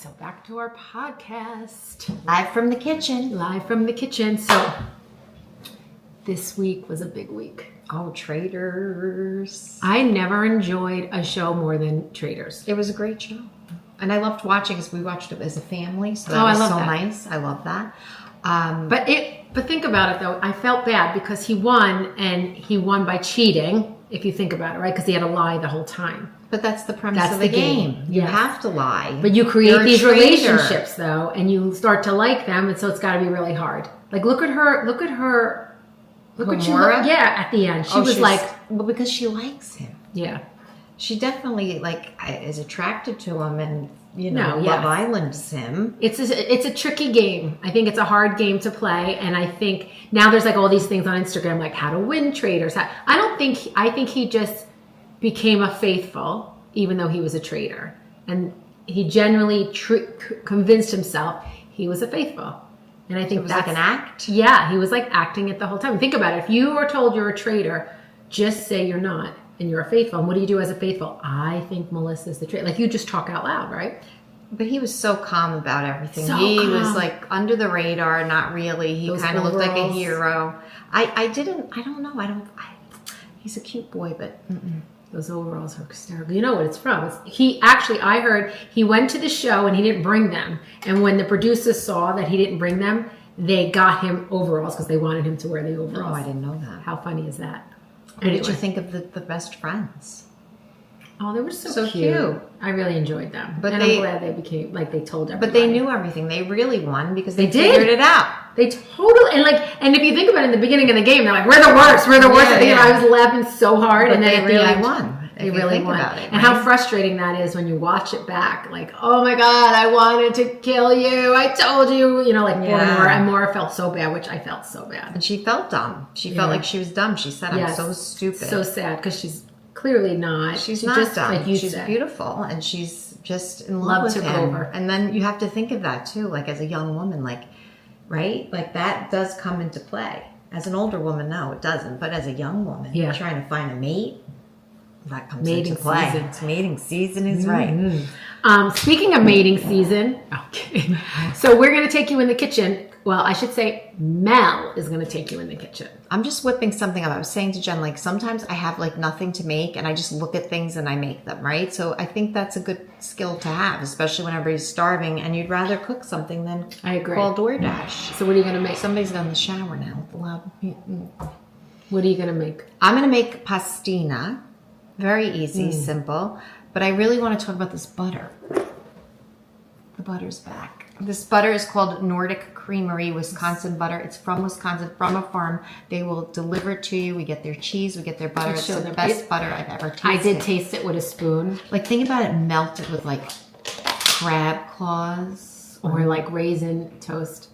So back to our podcast. Live from the kitchen. Live from the kitchen. So this week was a big week. Oh, Traitors. I never enjoyed a show more than Traitors. It was a great show. And I loved watching because we watched it as a family. So that was so nice. I love that. But think about it though. I felt bad because he won, and he won by cheating, if you think about it, right? Because he had to lie the whole time. But that's the premise of the game. You have to lie. But you create these relationships though, and you start to like them, and so it's got to be really hard. Like look at her. Look what she looked. Yeah, at the end, she was like, well, because she likes him. Yeah, she definitely is attracted to him, and Love Island's him. It's a tricky game. I think it's a hard game to play, and I think now there's like all these things on Instagram, like how to win Traitors. I think he just became a faithful, even though he was a traitor, and he genuinely convinced himself he was a faithful. And I think it was like an act. Yeah, he was like acting it the whole time. Think about it. If you are told you're a traitor, just say you're not, and you're a faithful. And what do you do as a faithful? I think Melissa's the traitor. Like you just talk out loud, right? But he was so calm about everything. He was like under the radar, not really. He kind of looked like a hero. I don't know. He's a cute boy, but those overalls are hysterical. You know what it's from? I heard he went to the show and he didn't bring them. And when the producers saw that he didn't bring them, they got him overalls because they wanted him to wear the overalls. Oh, I didn't know that. How funny is that? What did you think of the best friends? Oh, they were so cute. I really enjoyed them. I'm glad they became, like, they told everybody. But they knew everything. They really won because they figured it out. They totally, and if you think about it, in the beginning of the game, they're like, we're the worst. I was laughing so hard. And then they really won. They really won. And how frustrating that is when you watch it back. Like, oh my God, I wanted to kill you. I told you. Poor Maura. And Maura felt so bad, which I felt so bad. And she felt dumb. She felt like she was dumb. She said, I'm so stupid. So sad because she's clearly not. She's not just dumb. Like she's beautiful, and she's just in love with him. Over. And then you have to think of that too, like as a young woman, right? Like that does come into play. As an older woman, no, it doesn't. But as a young woman, trying to find a mate, that comes into play. It's mating season is right. Speaking of mating season, okay. So we're going to take you in the kitchen. Well, I should say Mel is going to take you in the kitchen. I'm just whipping something up. I was saying to Jen, sometimes I have nothing to make and I just look at things and I make them, right? So I think that's a good skill to have, especially when everybody's starving and you'd rather cook something than call DoorDash. So what are you going to make? Somebody's in the shower now. What are you going to make? I'm going to make pastina. Very easy, simple. But I really want to talk about this butter. The butter's back. This butter is called Nordic Creamery Wisconsin butter. It's from Wisconsin, from a farm. They will deliver it to you. We get their cheese, we get their butter. It's the best butter I've ever tasted. I did taste it with a spoon. Think about it melted with crab claws or raisin toast.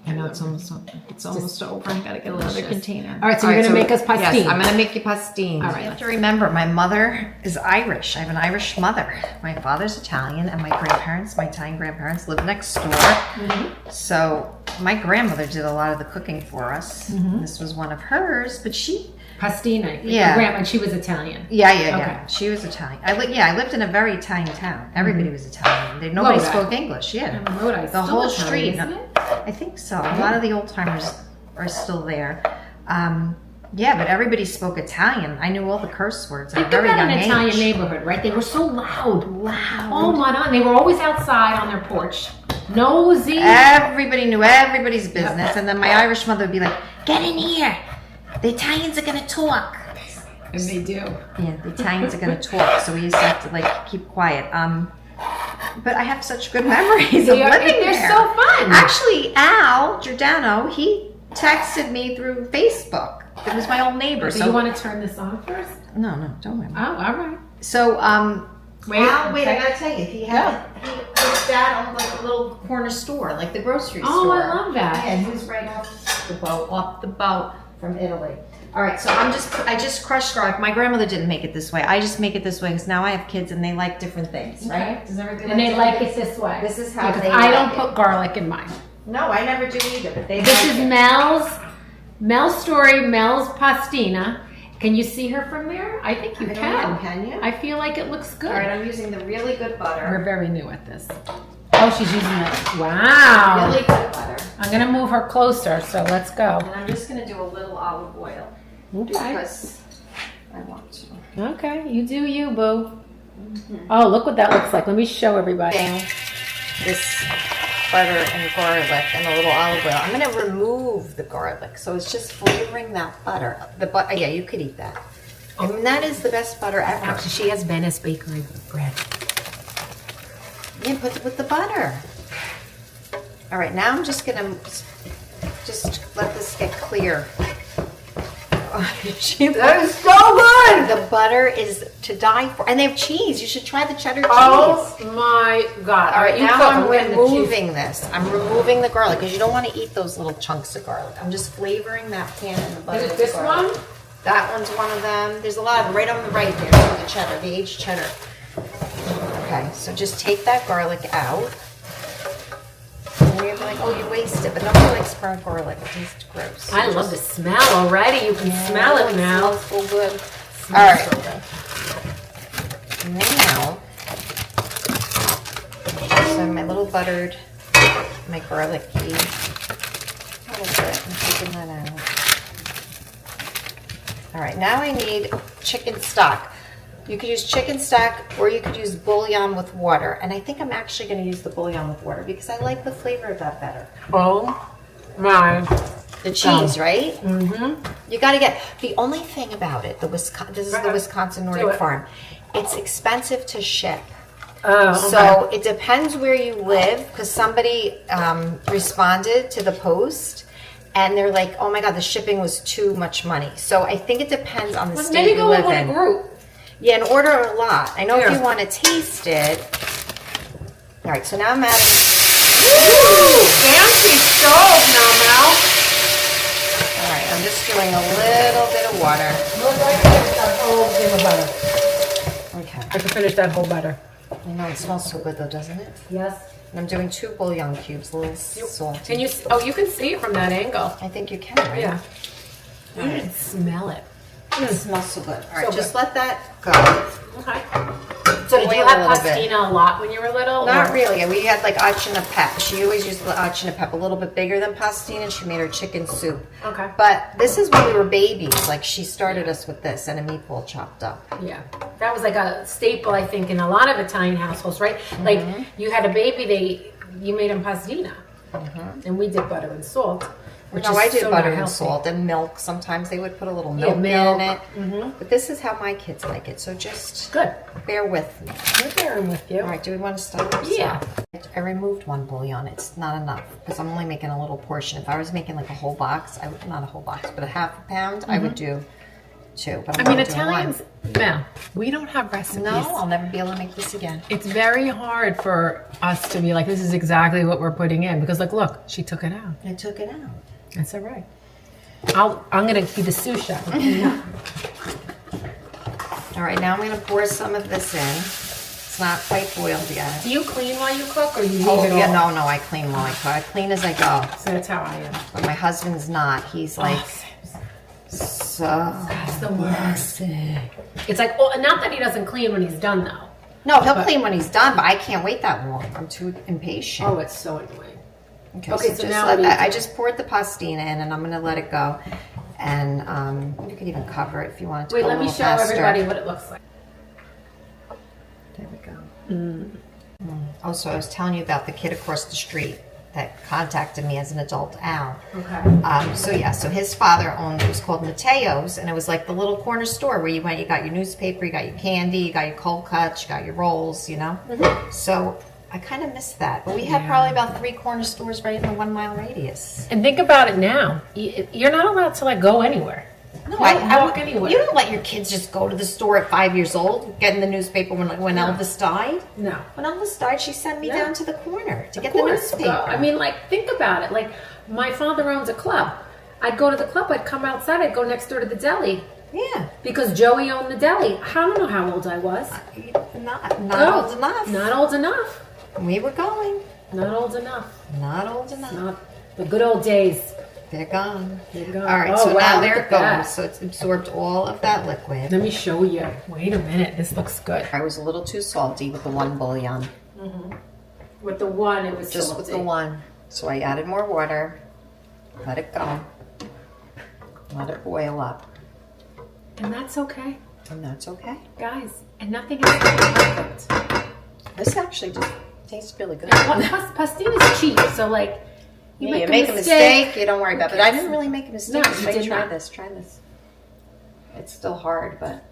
I know it's almost over. I gotta get another container. All right, so you're gonna make us pastine. Yes, I'm gonna make you pastine. All right. You have to remember, my mother is Irish. I have an Irish mother. My father's Italian, and my Italian grandparents, live next door. So my grandmother did a lot of the cooking for us. This was one of hers, but pastina. Yeah. And she was Italian. Yeah. Okay. She was Italian. I lived in a very Italian town. Everybody was Italian. Nobody spoke English. Yeah. The whole street. Isn't it? I think so. A lot of the old timers are still there. But everybody spoke Italian. I knew all the curse words at a very young age. Italian neighborhood, right? They were so loud. Oh my God. They were always outside on their porch. Nosy. Everybody knew everybody's business. And then my Irish mother would be like, get in here. The Italians are going to talk. And they do. Yeah, the Italians are going to talk. So we used to have to keep quiet. But I have such good memories of living there. They're so fun. Actually, Al Giordano, he texted me through Facebook. It was my old neighbor. So you want to turn this on first? No, don't worry. Oh, all right. So, Al, I gotta tell you, his dad owned a little corner store, the grocery store. Oh, I love that. Yeah, he was right off the boat from Italy. All right, so I just crushed garlic. My grandmother didn't make it this way. I just make it this way because now I have kids and they like different things, right? Does everybody and they like it this way. This is how they I don't put garlic in mine. No, I never do either. But this is Mel's story, Mel's pastina, Can you see her from there? I think you can. Can you? I feel like it looks good. All right, I'm using the really good butter. We're very new at this. Oh, she's using it. Wow. Really good butter. I'm going to move her closer, so let's go. And I'm just going to do a little olive oil. Okay. Because I want to. Okay, you do you, boo. Oh, look what that looks like. Let me show everybody. This butter and garlic and a little olive oil. I'm going to remove the garlic, so it's just flavoring that butter. Yeah, you could eat that. And that is the best butter ever. Actually, she has Venice Bakery bread. Yeah, put it with the butter. All right, now I'm just going to just let this get clear. That is so good. The butter is to die for, and they have cheese. You should try the cheddar cheese. Oh my God! All right, now I'm removing this. I'm removing the garlic because you don't want to eat those little chunks of garlic. I'm just flavoring that pan in the butter. Is it this one? That one's one of them. There's a lot of them right on the right there. The cheddar, the aged cheddar. Okay, so just take that garlic out. And you're like, oh, you wasted, but nobody likes burnt garlic. It tastes gross. So I love the smell already. You can smell it now. It smells so good. Smells all right. So good. Now, so my little buttered, my garlicky. A little bit. I'm taking that out. All right, now I need chicken stock. You could use chicken stock or you could use bouillon with water. And I think I'm actually going to use the bouillon with water because I like the flavor of that better. Oh my. The cheese, right? Mm-hmm. You got to get, the only thing about it, this is the Wisconsin Nordic Farm. It's expensive to ship. Oh, okay. So it depends where you live because somebody responded to the post and they're like, oh my God, the shipping was too much money. So I think it depends on the state you live in. Maybe go in a group. Yeah, and order a lot. I know if you want to taste it. All right, so now I'm adding. Ooh, fancy stove now, Mel. All right, I'm just doing a little bit of water. Look, I finished that whole thing of butter. Okay. I can finish that whole butter. I know, it smells so good though, doesn't it? Yes. And I'm doing 2 bouillon cubes, a little salty. Can you? Oh, you can see it from that angle. I think you can, right? Yeah. All right. You can smell it. It smells so good. All right, So just good. let that go. Okay. So did you have pastina a lot when you were little? Not really. We had like achina pep. She always used the achina pep a little bit bigger than pastina. She made her chicken soup. Okay. But this is when we were babies. Like she started us with this and a meatball chopped up. Yeah. That was like a staple, I think, in a lot of Italian households, right? Like you had a baby, you made them pastina. And we did butter and salt. No, I did butter and salt and milk. Sometimes they would put a little milk in it. But this is how my kids like it. So just bear with me. We're bearing with you. All right, do we want to start? Yeah. I removed 1 bouillon. It's not enough because I'm only making a little portion. If I was making like a whole box, I would not a whole box, but a half a pound, I would do 2. But I mean, Italians, no, we don't have recipes. No, I'll never be able to make this again. It's very hard for us to be like, this is exactly what we're putting in because, like, look, she took it out. I took it out. That's all right. I'm gonna be the sous chef. All right, now I'm gonna pour some of this in. It's not quite boiled yet. Do you clean while you cook, or you leave it all? Yeah, no, I clean while I cook. I clean as I go. So that's how I am. But my husband's not. He's like, so. That's the worst. It's like, well, not that he doesn't clean when he's done, though. No, he'll clean when he's done, but I can't wait that long. I'm too impatient. Oh, it's so annoying. Okay, so now I just poured the pastina in, and I'm going to let it go. And you could even cover it if you wanted to. Wait, let me show everybody what it looks like. There we go. Oh, so I was telling you about the kid across the street that contacted me as an adult, Al. Okay. So his father owned, it was called Mateo's, and it was like the little corner store where you went, you got your newspaper, you got your candy, you got your cold cuts, you got your rolls, you know? So I kind of missed that. But we had probably about 3 corner stores right in the 1 mile radius. And think about it now. You're not allowed to, like, go anywhere. No, I walk anywhere. You don't let your kids just go to the store at 5 years old, get in the newspaper when Elvis died. No. When Elvis died, she sent me down to the corner to get the newspaper. I mean, like, think about it. Like, my father owns a club. I'd go to the club. I'd come outside. I'd go next door to the deli. Yeah. Because Joey owned the deli. I don't know how old I was. Not old enough. Not old enough. We were going. Not old enough. Not old enough. Not the good old days. They're gone. They're gone. All right, Oh, so wow, now look there at it goes. that. So it's absorbed all of that liquid. Let me show you. Wait a minute. This looks good. I was a little too salty with the one bouillon. With the one, it was Just salty. with the one. So I added more water. Let it go. Let it boil up. And that's okay. And that's okay. Guys, and nothing is perfect. This actually just tastes really good. Pastina's cheap, so like, you make a mistake, you don't worry about it. But I didn't really make a mistake. No, you did try not. this. Try this. It's still hard, but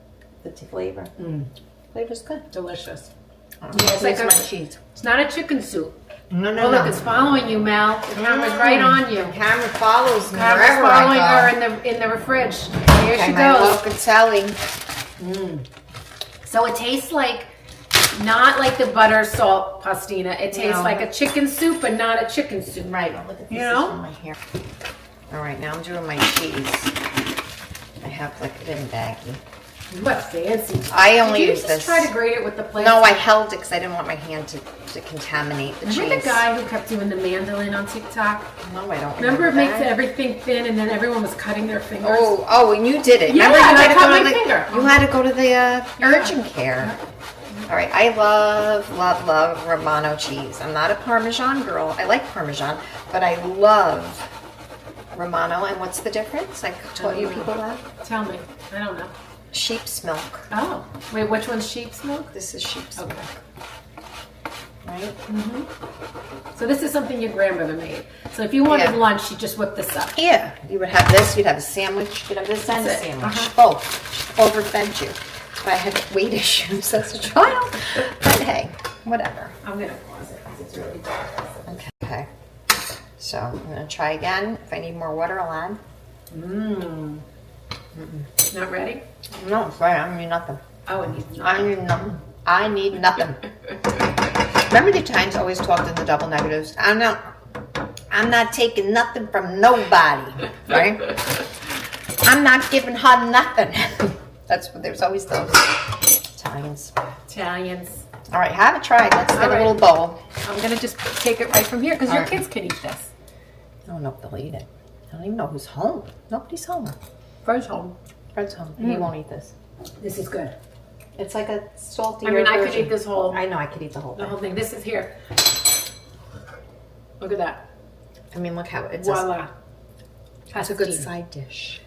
the flavor. Flavor's good. Delicious. It's like my a- cheese. It's not a chicken soup. No, Oh, look, it's following you, Mel. The camera's right on you. The camera follows me Camera's wherever following I her go. in the fridge. Here Okay, she my goes. Locatelli. So it tastes like, not like the butter salt pastina. It tastes No. like a chicken soup, but not a chicken soup. Right. Look at this. You know? From my hair. All right, now I'm doing my cheese. I have like a little baggie. What fancy. I only Did you use just this. try to grate it with the plate? No, I held it because I didn't want my hand to contaminate the Remember cheese. the guy who kept doing the mandolin on TikTok? No, I don't Remember it makes that. everything thin and then everyone was cutting their fingers? Oh, and you did it. Yeah, Remember, you I had to cut go my to the, finger. You had to go to the urgent care. All right, I love Romano cheese. I'm not a Parmesan girl. I like Parmesan, but I love Romano. And what's the difference? I taught you people that. Tell me. I don't know. Sheep's milk. Oh. Wait, which one's sheep's milk? This is sheep's milk. Right? So this is something your grandmother made. So if you wanted Yeah. lunch, you just whip this up. Yeah, you would have this. You'd have a sandwich. You'd have this and a That's it. sandwich. Both. Overfed you. But I had weight issues as a child. But hey, whatever. I'm going to pause it because it's really dark. Okay. So I'm gonna try again. If I need more water, I'll add. Not ready? No, it's right. I need nothing. Oh, it needs I need nothing. I need nothing. Remember the times I always talked in the double negatives? I'm not taking nothing from nobody, right? I'm not giving her nothing. That's what there's always those Italians. Italians. All right, have it tried. Let's get All a right. little bowl. I'm going to just take it right from here because All your right. kids can eat this. I don't know if they'll eat it. I don't even know who's home. Nobody's home. Fred's home. Fred's home. He won't eat this. This is good. It's like a salty. I mean, I could eat this whole, I know I could eat the whole the thing. whole thing. This is here. Look at that. I mean, look how it's Voila. it's a good Pastina. side dish.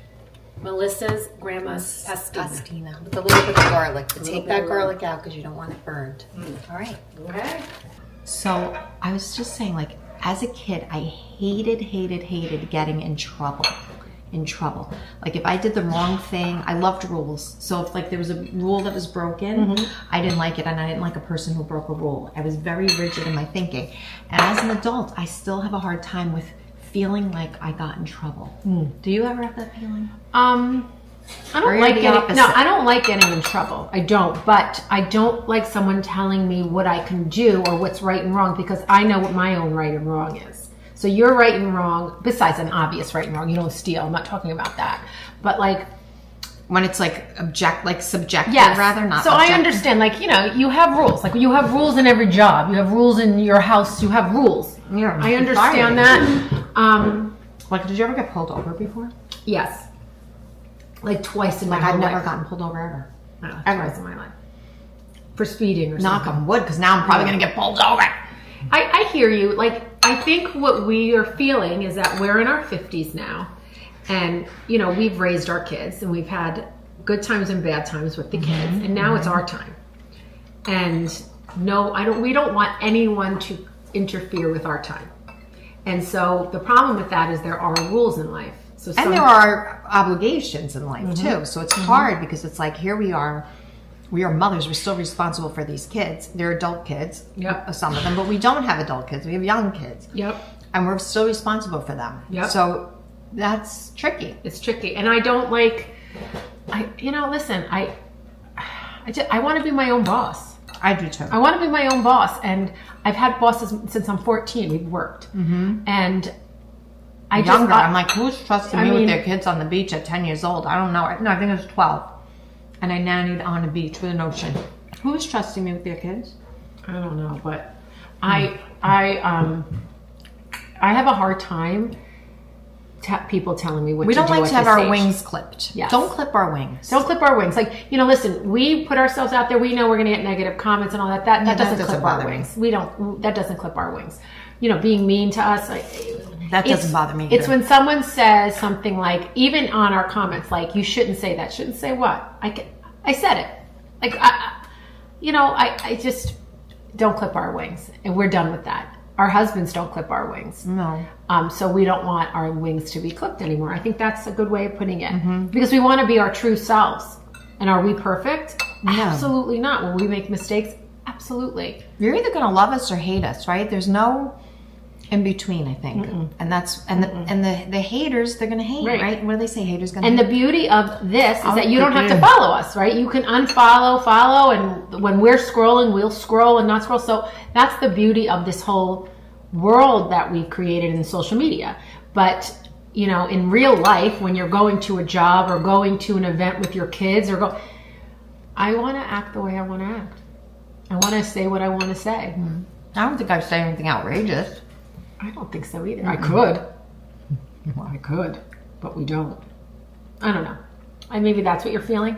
Melissa's grandma's pastina. Pastina with a little bit of garlic. To little take bit that of garlic out because you don't want it burned. All right. Okay. So I was just saying, like, as a kid, I hated getting in trouble. Like if I did the wrong thing, I loved rules. So if like there was a rule that was broken, I didn't like it, and I didn't like a person who broke a rule. I was very rigid in my thinking. And as an adult, I still have a hard time with feeling like I got in trouble. Do you ever have that feeling? I Or don't you're like the getting opposite? no. I don't like getting in trouble. I don't. But I don't like someone telling me what I can do or what's right and wrong because I know what my own right and wrong is. So you're right and wrong. Besides an obvious right and wrong, you don't steal. I'm not talking about that. But like When it's like subjective, yes. rather not. So objective. I understand. Like you have rules. Like you have rules in every job. You have rules in your house. You have rules. Yeah, I understand that. Like, did you ever get pulled over before? Yes. Like twice in my Like, whole I've never life. gotten pulled over ever. No, Ever. twice in my life. For speeding or Knock something. on wood, because now I'm probably going to get pulled over. I hear you. Like, I think what we are feeling is that we're in our 50s now. And, we've raised our kids and we've had good times and bad times with the kids. And now it's our time. And no, we don't want anyone to interfere with our time. And so the problem with that is there are rules in life. So And there are obligations in life too. So it's hard because it's like, here we are mothers. We're still responsible for these kids. They're adult kids, Yep. some of them, but we don't have adult kids. We have young kids. Yep. And we're still responsible for them. Yep. So that's tricky. It's tricky. And I don't like, listen, I want to be my own boss. I do too. I want to be my own boss. And I've had bosses since I'm 14. We've worked. And I Younger. just, I'm like, who's trusting me with their kids on the beach at 10 years old? I don't know. No, I think it was 12. And I nannied on a beach with an ocean. Who is trusting me with their kids? I don't know, but I have a hard time people telling me what we to do. We don't like to have our wings clipped. Yes. Don't clip our wings. Don't clip our wings. Like, listen, we put ourselves out there. We know we're going to get negative comments and all that. That doesn't clip our wings. That doesn't clip our wings. Being mean to us. That doesn't bother me either. It's when someone says something like, even on our comments, like, you shouldn't say that. Shouldn't say what? I said it. Like, I just don't clip our wings. And we're done with that. Our husbands don't clip our wings. No. So we don't want our wings to be clipped anymore. I think that's a good way of putting it. Because we want to be our true selves. And are we perfect? No. Absolutely not. Will we make mistakes? Absolutely. You're either going to love us or hate us, right? There's no in between, I think. And that's the haters, they're going to hate, right? What do they say? Haters going to hate. And the beauty of this is that you don't have to follow us, right? You can unfollow, follow, and when we're scrolling, we'll scroll and not scroll. So that's the beauty of this whole world that we've created in social media. But in real life, when you're going to a job or going to an event with your kids, I want to act the way I want to act. I want to say what I want to say. I don't think I've said anything outrageous. I don't think so either. I could. Well, I could, but we don't. I don't know. Maybe that's what you're feeling?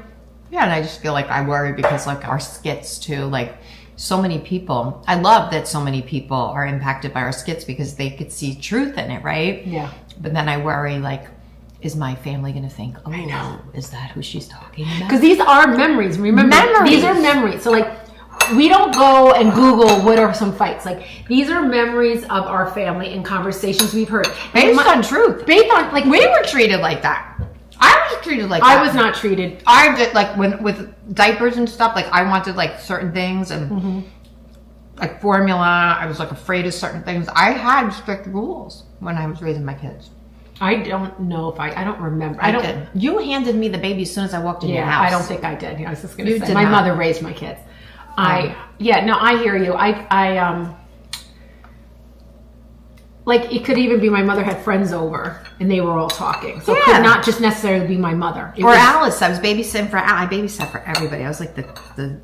Yeah, and I just feel like I worry because like our skits too, like so many people, I love that so many people are impacted by our skits because they could see truth in it, right? Yeah. But then I worry like, is my family going to think, oh, is that who she's talking about? Because these are memories. Remember, these are memories. So like, we don't go and Google what are some fights. Like, these are memories of our family and conversations we've heard. Based on truth. Based on, like, we were treated like that. I was treated like that. I was not treated. I did, like, with diapers and stuff, like, I wanted, like, certain things and, like, formula. I was, like, afraid of certain things. I had strict rules when I was raising my kids. I don't know if I don't remember. I did. You handed me the baby as soon as I walked in your house. I don't think I did. I was just going to say. My mother raised my kids. I hear you. Like, it could even be my mother had friends over and they were all talking. So it could not just necessarily be my mother. Alice. I was babysitting for Alice. I babysat for everybody. I was like the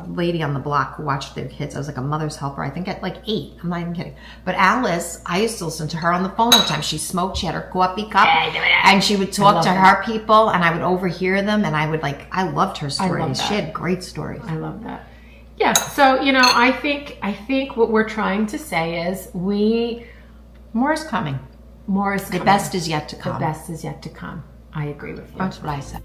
lady on the block who watched their kids. I was like a mother's helper. I think at like 8. I'm not even kidding. But Alice, I used to listen to her on the phone all the time. She smoked. She had her coffee cup. And she would talk to her people and I would overhear them. And I would I loved her stories. She had great stories. I love that. Yeah. So, I think what we're trying to say is more is coming. More is coming. The best is yet to come. The best is yet to come. I agree with you. That's what I said.